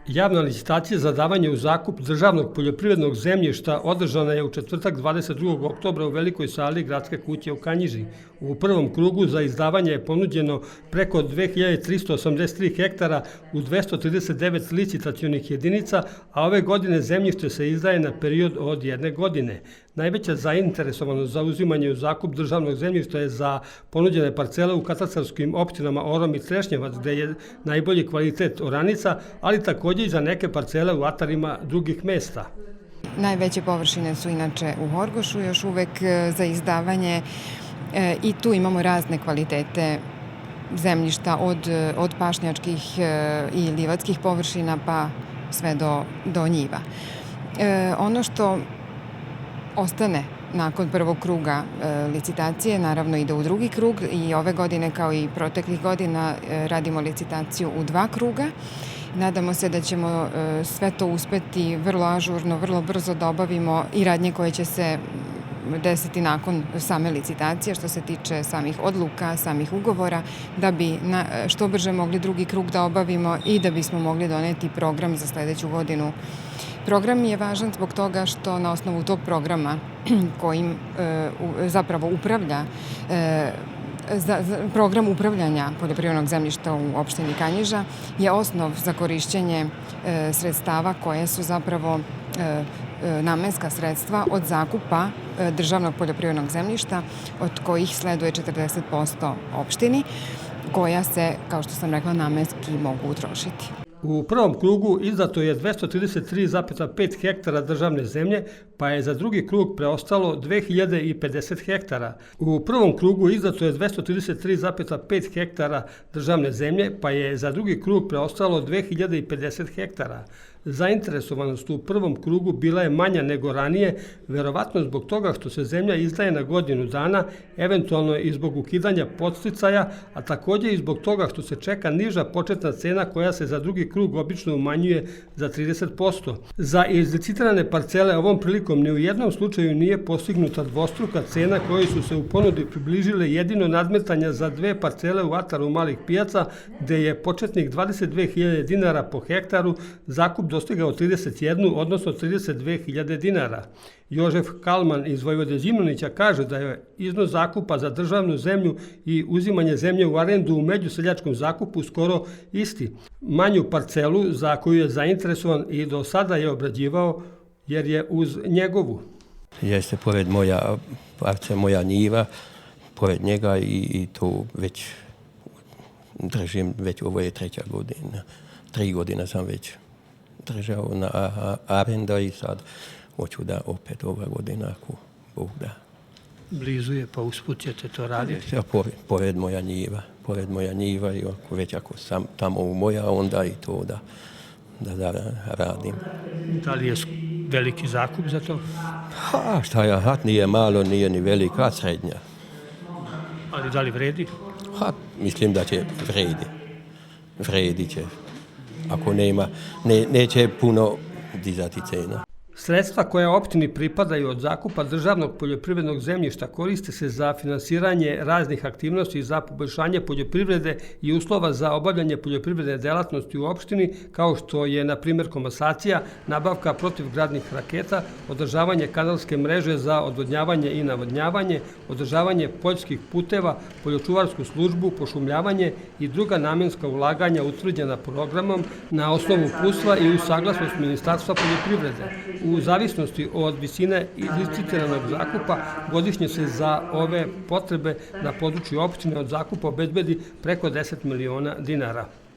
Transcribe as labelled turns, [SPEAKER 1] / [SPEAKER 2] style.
[SPEAKER 1] Javna licitacija za davanje u zakup državnog poljoprivrednog zemljišta održana je u četvrtak 22. oktobra u Velikoj sali Gradske kuće u Kanjiži. U prvom krugu za izdavanje je ponuđeno preko 2383 hektara u 239 licitacionih jedinica, a ove godine zemljište se izdaje na period od 1 godine. Najveća zainteresovanost za uzimanje u zakup državnog zemljišta je za ponuđene parcele u katastarskim opštinama Orom i Trešnjevac, gde je najbolji kvalitet oranica, ali takođe i za neke parcele u atarima drugih mesta.
[SPEAKER 2] Najveće površine su inače u Horgošu još uvek za izdavanje i tu imamo razne kvalitete zemljišta od pašnjačkih i livatskih površina pa sve do njiva. Ono što ostane nakon prvog kruga licitacije, naravno ide u drugi krug i ove godine kao i proteklih godina radimo licitaciju u 2 kruga. Nadamo se da ćemo sve to uspeti vrlo ažurno, vrlo brzo da obavimo i radnje koje će se desiti nakon same licitacije što se tiče samih odluka, samih ugovora, da bi što brže mogli drugi krug da obavimo i da bismo mogli doneti program za sledeću godinu. Program je važan zbog toga što na osnovu tog programa kojim zapravo upravlja program upravljanja poljoprivrednog zemljišta u opštini Kanjiža je osnov za korišćenje sredstava koje su zapravo namenska sredstva od zakupa državnog poljoprivrednog zemljišta, od kojih sleduje 40% opštini, koja se, kao što sam rekla, namenski mogu utrošiti.
[SPEAKER 1] U prvom krugu izdato je 233,5 hektara državne zemlje, pa je za drugi krug preostalo 2050 hektara. U prvom krugu izdato je 233,5 hektara državne zemlje, pa je za drugi krug preostalo 2050 hektara. Zainteresovanost u prvom krugu bila je manja nego ranije, verovatno zbog toga što se zemlja izdaje na godinu dana, eventualno i zbog ukidanja podsticaja, a takođe i zbog toga što se čeka niža početna cena koja se za drugi krug obično umanjuje za 30%. Za izlicitirane parcele ovom prilikom ni u jednom slučaju nije postignuta dvostruka cena koje su se u ponudi približile jedino nadmetanja za 2 parcele u ataru Malih Pijaca, gde je početnik 22.000 dinara po hektaru, zakup dostigao 31, odnosno 32.000 dinara. Jožef Kalman iz Vojvode Zimunića kaže da je iznos zakupa za državnu zemlju i uzimanje zemlje u arendu u međuseljačkom zakupu skoro isti. Manju parcelu za koju je zainteresovan i do sada je obrađivao jer je uz njegovu.
[SPEAKER 3] Jeste pored moja njiva, pored njega i to već držim, već ovo je 3. godina. 3 godine sam već držao na arenda i sad hoću da opet ova godina ako Bog da.
[SPEAKER 1] Blizu je, pa usput ćete to raditi?
[SPEAKER 3] Pored moja njiva i ako sam tamo u moja, onda i to da radim.
[SPEAKER 1] Da li je veliki zakup za to?
[SPEAKER 3] Šta ja, nije malo, nije ni velika, srednja.
[SPEAKER 1] Ali da li vredi?
[SPEAKER 3] Mislim da će vredi će. Ako nema, neće puno dizati cena.
[SPEAKER 1] Sredstva koja opštini pripadaju od zakupa državnog poljoprivrednog zemljišta koriste se za finansiranje raznih aktivnosti za poboljšanje poljoprivrede i uslova za obavljanje poljoprivredne delatnosti u opštini, kao što je, na primjer, komasacija, nabavka protivgradnih raketa, održavanje kanalske mreže za odvodnjavanje i navodnjavanje, održavanje poljskih puteva, poljočuvarsku službu, pošumljavanje i druga namenska ulaganja utvrđena programom na osnovu uputstva i uz saglasnost Ministarstva poljoprivrede. U zavisnosti od visine izlicitiranog zakupa, godišnje se za ove potrebe na području opštine od zakupa obezbedi preko 10 miliona dinara.